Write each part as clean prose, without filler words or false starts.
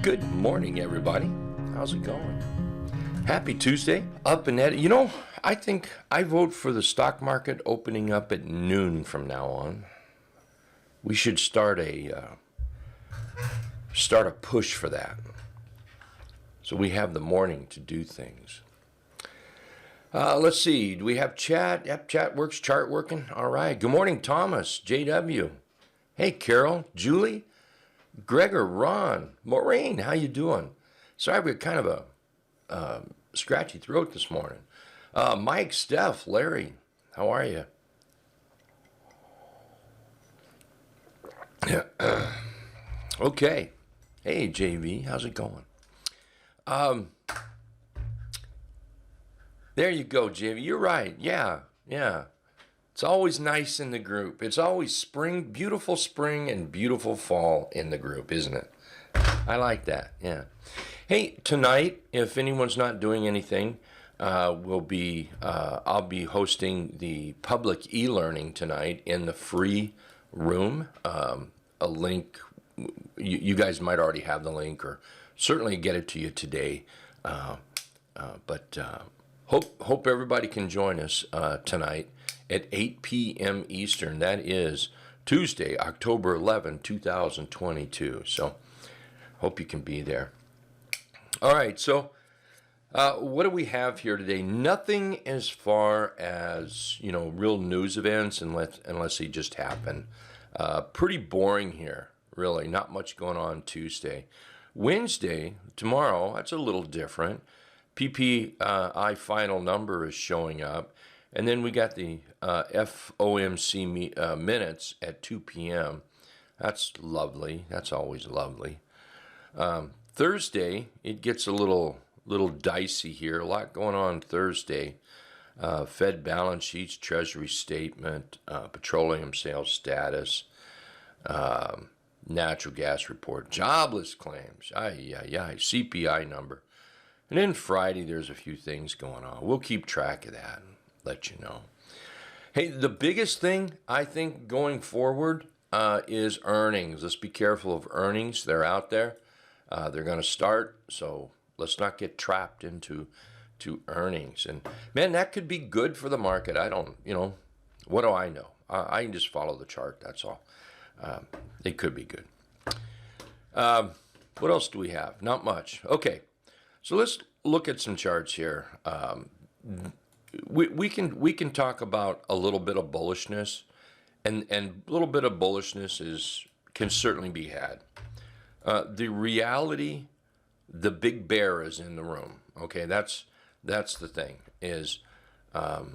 Good morning, everybody. How's it going? Happy Tuesday. Up and at it. You know, I think I vote for the stock market opening up at noon from now on. We should start a push for that, so we have the morning to do things. Let's see. Do we have chat? Yep, chat works. Chart working. All right. Good morning, Thomas. JW. Hey, Carol. Julie. Gregor, Ron, Maureen, how you doing? Sorry, we got kind of a scratchy throat this morning. Mike, Steph, Larry, how are you? Okay. Hey, JV, how's it going? There you go, JV. You're right. Yeah. It's always nice in the group. It's always spring, beautiful spring and beautiful fall in the group, isn't it? I like that, yeah. Hey, tonight, if anyone's not doing anything, I'll be hosting the public e-learning tonight in the free room. A link, you guys might already have the link or certainly get it to you today. But hope everybody can join us tonight at 8 p.m. Eastern. That is Tuesday, October 11, 2022. So hope you can be there. All right, so what do we have here today? Nothing as far as, real news events unless they just happen. Pretty boring here, really. Not much going on Tuesday. Wednesday, tomorrow, that's a little different. PPI final number is showing up. And then we got the FOMC minutes at 2 p.m. That's lovely. That's always lovely. Thursday, it gets a little dicey here. A lot going on Thursday. Fed balance sheets, Treasury statement, petroleum sales status, natural gas report, jobless claims, CPI number. And then Friday, there's a few things going on. We'll keep track of that and let you know. Hey, the biggest thing I think going forward is earnings. Let's be careful of earnings. They're out there. They're going to start, so let's not get trapped into earnings. And man, that could be good for the market. I don't, what do I know? I can just follow the chart. That's all. It could be good. What else do we have? Not much. Okay, so let's look at some charts here. We can talk about a little bit of bullishness, and a little bit of bullishness can certainly be had. The reality, the big bear is in the room. Okay, that's the thing. Is the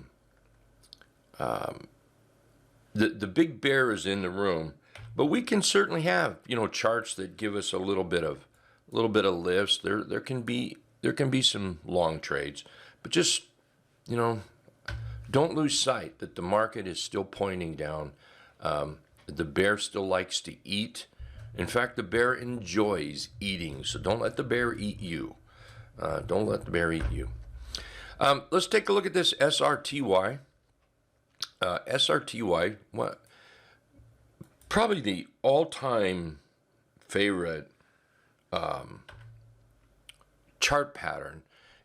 big bear is in the room, but we can certainly have charts that give us a little bit of lifts. There can be some long trades, but just don't lose sight that the market is still pointing down. The bear still likes to eat. In fact, the bear enjoys eating, so don't let the bear eat you. Don't let the bear eat you. Let's take a look at this SRTY. SRTY, probably the all-time favorite chart pattern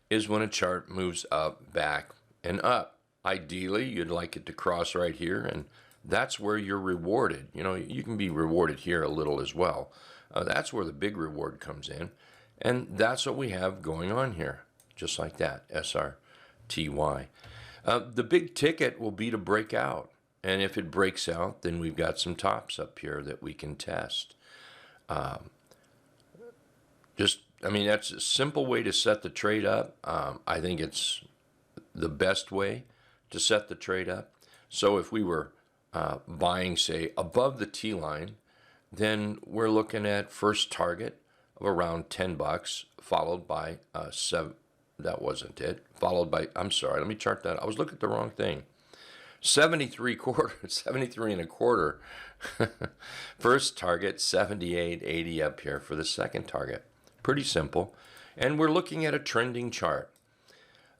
is when a chart moves up, back, and up. Ideally, you'd like it to cross right here, and that's where you're rewarded. You can be rewarded here a little as well. That's where the big reward comes in, and that's what we have going on here, just like that, SRTY. The big ticket will be to break out, and if it breaks out, then we've got some tops up here that we can test. That's a simple way to set the trade up. I think it's the best way to set the trade up. So if we were buying, say, above the T line, then we're looking at first target of around $10, followed by 7. That wasn't it. Followed by, I'm sorry, let me chart that. I was looking at the wrong thing. 73 and a quarter. First target, 78.80 up here for the second target. Pretty simple. And we're looking at a trending chart.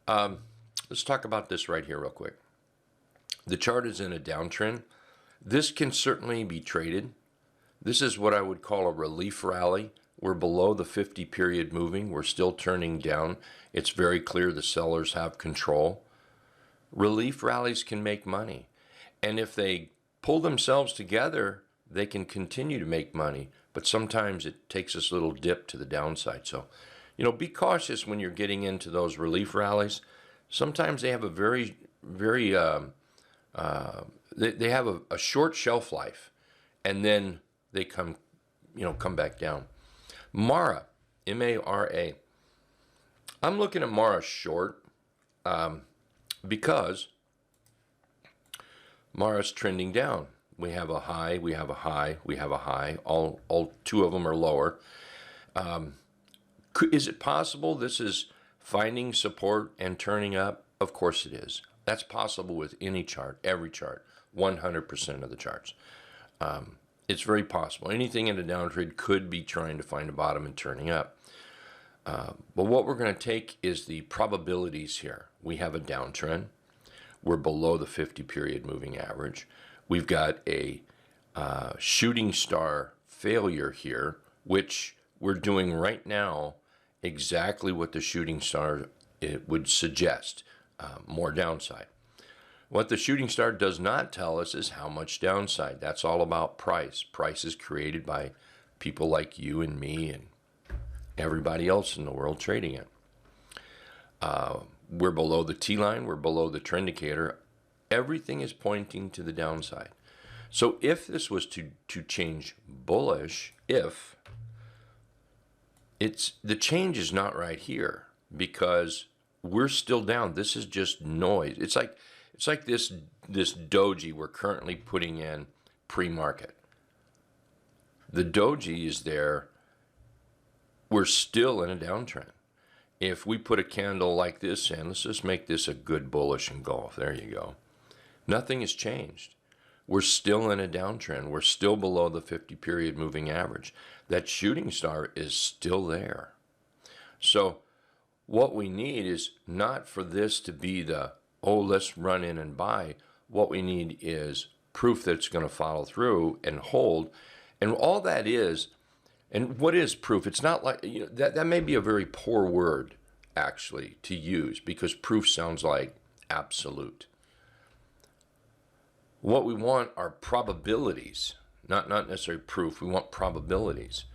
Let's talk about this right here real quick. The chart is in a downtrend. This can certainly be traded. This is what I would call a relief rally. We're below the 50 period moving. We're still turning down. It's very clear the sellers have control. Relief rallies can make money. And if they pull themselves together, they can continue to make money. But sometimes it takes us a little dip to the downside. So, be cautious when you're getting into those relief rallies. Sometimes they have a very, very, they have a short shelf life, and then they come back down. Mara, M-A-R-A. I'm looking at Mara short because Mara's trending down. We have a high, we have a high, we have a high. All two of them are lower. Is it possible this is finding support and turning up? Of course it is. That's possible with any chart, every chart, 100% of the charts. It's very possible. Anything in a downtrend could be trying to find a bottom and turning up. But what we're going to take is the probabilities here. We have a downtrend. We're below the 50 period moving average. We've got a shooting star failure here, which we're doing right now exactly what the shooting star would suggest, more downside. What the shooting star does not tell us is how much downside. That's all about price. Price is created by people like you and me and everybody else in the world trading it. We're below the T-line. We're below the trend indicator. Everything is pointing to the downside. So if this was to change bullish, the change is not right here because we're still down. This is just noise. It's like this doji we're currently putting in pre-market. The doji is there. We're still in a downtrend. If we put a candle like this in, let's just make this a good bullish engulf. There you go. Nothing has changed. We're still in a downtrend. We're still below the 50 period moving average. That shooting star is still there. So what we need is not for this to be let's run in and buy. What we need is proof that it's going to follow through and hold. And all that is, and what is proof? It's not like, that may be a very poor word, actually, to use because proof sounds like absolute. What we want are probabilities, not necessarily proof. We want probabilities.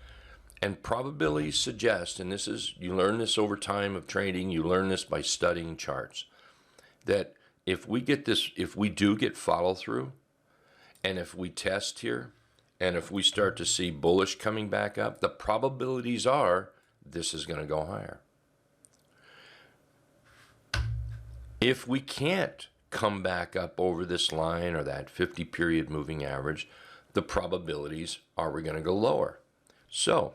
And probabilities suggest, and you learn this over time of trading, you learn this by studying charts, that if we do get follow through, and if we test here, and if we start to see bullish coming back up, the probabilities are this is going to go higher. If we can't come back up over this line or that 50 period moving average, the probabilities are we're going to go lower. So,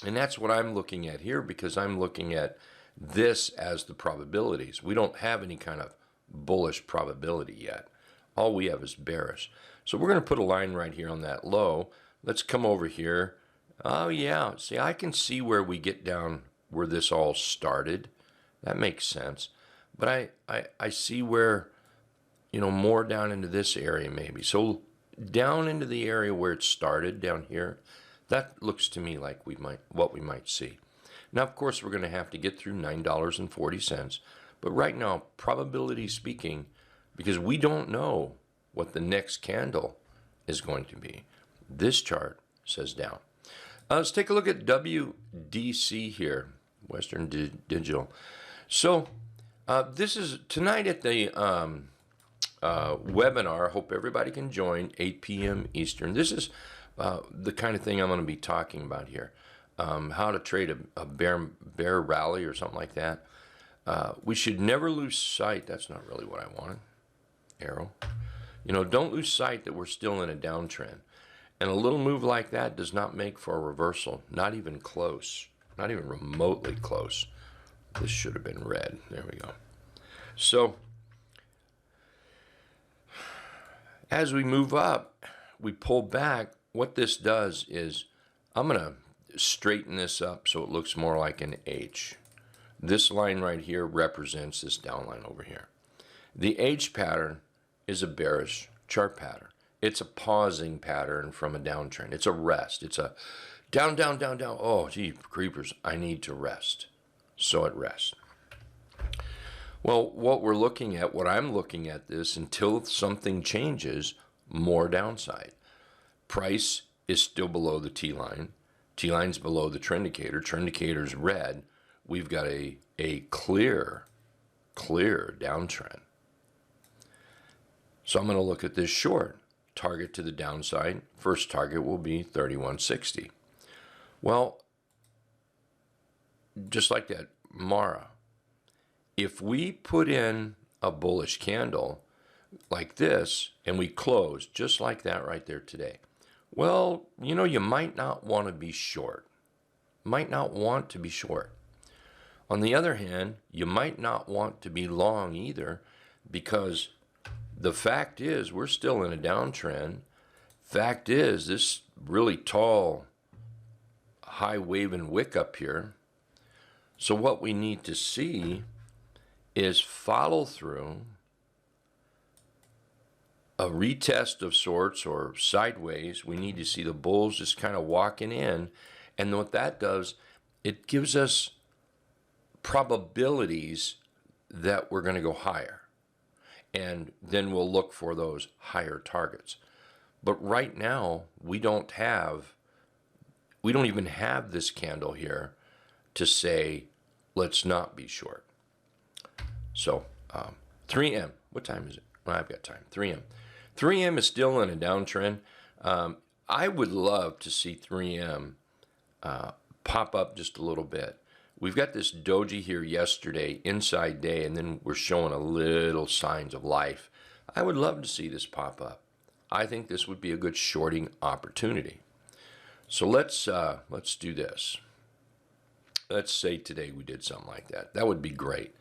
and that's what I'm looking at here because I'm looking at this as the probabilities. We don't have any kind of bullish probability yet. All we have is bearish. So we're going to put a line right here on that low. Let's come over here. Oh yeah, see, I can see where we get down where this all started. That makes sense. But I see where, more down into this area maybe. So down into the area where it started down here, that looks to me like what we might see. Now, of course, we're going to have to get through $9.40. But right now, probability speaking, because we don't know what the next candle is going to be, this chart says down. Let's take a look at WDC here, Western Digital. So this is tonight at the webinar. Hope everybody can join, 8 p.m. Eastern. This is the kind of thing I'm going to be talking about here. How to trade a bear rally or something like that. We should never lose sight. That's not really what I wanted. Arrow. Don't lose sight that we're still in a downtrend. And a little move like that does not make for a reversal. Not even close. Not even remotely close. This should have been red. There we go. So, as we move up, we pull back. What this does is, I'm going to straighten this up so it looks more like an H. This line right here represents this downline over here. The H pattern is a bearish chart pattern. It's a pausing pattern from a downtrend. It's a rest. It's a Down, down, down, down. Oh, gee, creepers, I need to rest. So it rests. Well, what I'm looking at this until something changes, more downside. Price is still below the T line. T line's below the trend indicator. Trend indicator's red. We've got a clear downtrend. So I'm going to look at this short. Target to the downside. First target will be 31.60. Well, just like that, Mara. If we put in a bullish candle like this and we close just like that right there today, well, you know, you might not want to be short. Might not want to be short. On the other hand, you might not want to be long either, because the fact is we're still in a downtrend. Fact is, this really tall, high waving wick up here. So what we need to see is follow through, a retest of sorts or sideways. We need to see the bulls just kind of walking in. And what that does, it gives us probabilities that we're going to go higher. And then we'll look for those higher targets. But right now, we don't even have this candle here to say, let's not be short. So 3M, what time is it? Well, I've got time. 3M. 3M is still in a downtrend. I would love to see 3M pop up just a little bit. We've got this doji here yesterday, inside day, and then we're showing a little signs of life. I would love to see this pop up. I think this would be a good shorting opportunity. So let's do this. Let's say today we did something like that. That would be great.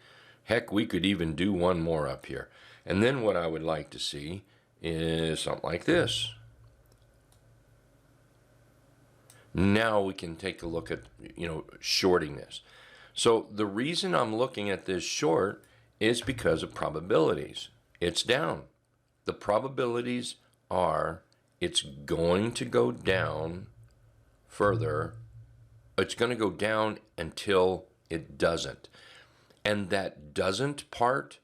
Heck, we could even do one more up here. And then what I would like to see is something like this. Now we can take a look at, shorting this. So the reason I'm looking at this short is because of probabilities. It's down. The probabilities are it's going to go down further. It's going to go down until it doesn't. And that doesn't part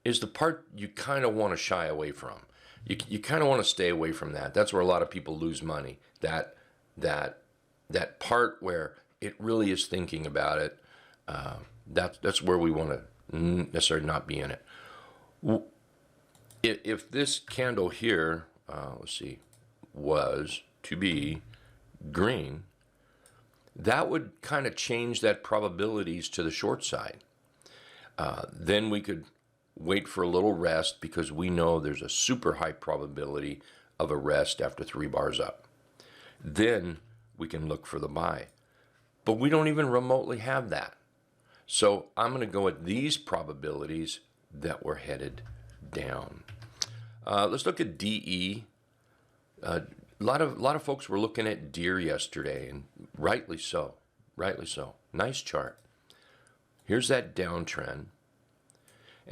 is the part you kind of want to shy away from. You kind of want to stay away from that. That's where a lot of people lose money. That part where it really is thinking about it, that's where we want to necessarily not be in it. If this candle here, let's see, was to be green, that would kind of change that probabilities to the short side. Then we could wait for a little rest, because we know there's a super high probability of a rest after 3 bars up. Then we can look for the buy. But we don't even remotely have that. So I'm going to go at these probabilities that we're headed down. Let's look at DE. A lot of folks were looking at deer yesterday, and rightly so. Rightly so. Nice chart. Here's that downtrend.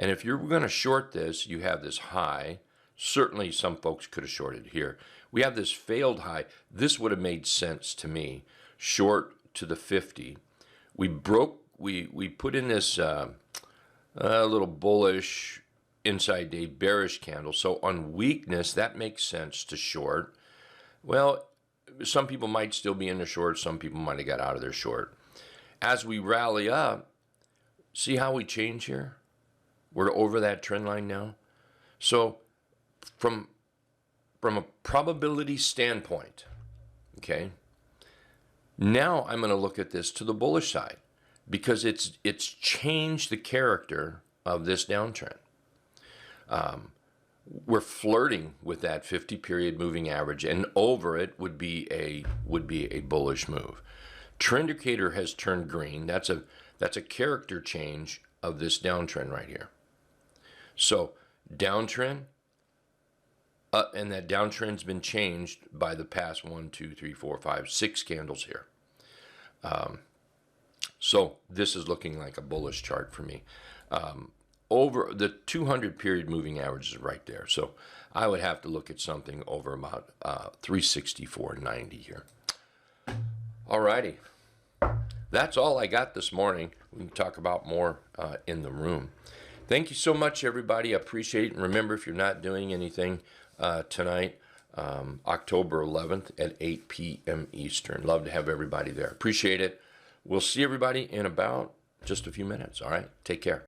And if you're going to short this, you have this high. Certainly some folks could have shorted here. We have this failed high. This would have made sense to me. Short to the 50. We put in this little bullish inside day bearish candle. So on weakness, that makes sense to short. Well, some people might still be in the short. Some people might have got out of their short. As we rally up, see how we change here? We're over that trend line now. So from a probability standpoint, okay, now I'm going to look at this to the bullish side, because it's changed the character of this downtrend. We're flirting with that 50-period moving average, and over it would be a bullish move. Trend indicator has turned green. That's a character change of this downtrend right here. So downtrend, and that downtrend's been changed by the past 1, 2, 3, 4, 5, 6 candles here. So this is looking like a bullish chart for me. Over the 200 period moving average is right there. So I would have to look at something over about 364.90 here. All righty. That's all I got this morning. We can talk about more in the room. Thank you so much, everybody. I appreciate it. And remember, if you're not doing anything tonight, October 11th at 8 p.m. Eastern. Love to have everybody there. Appreciate it. We'll see everybody in about just a few minutes. All right. Take care.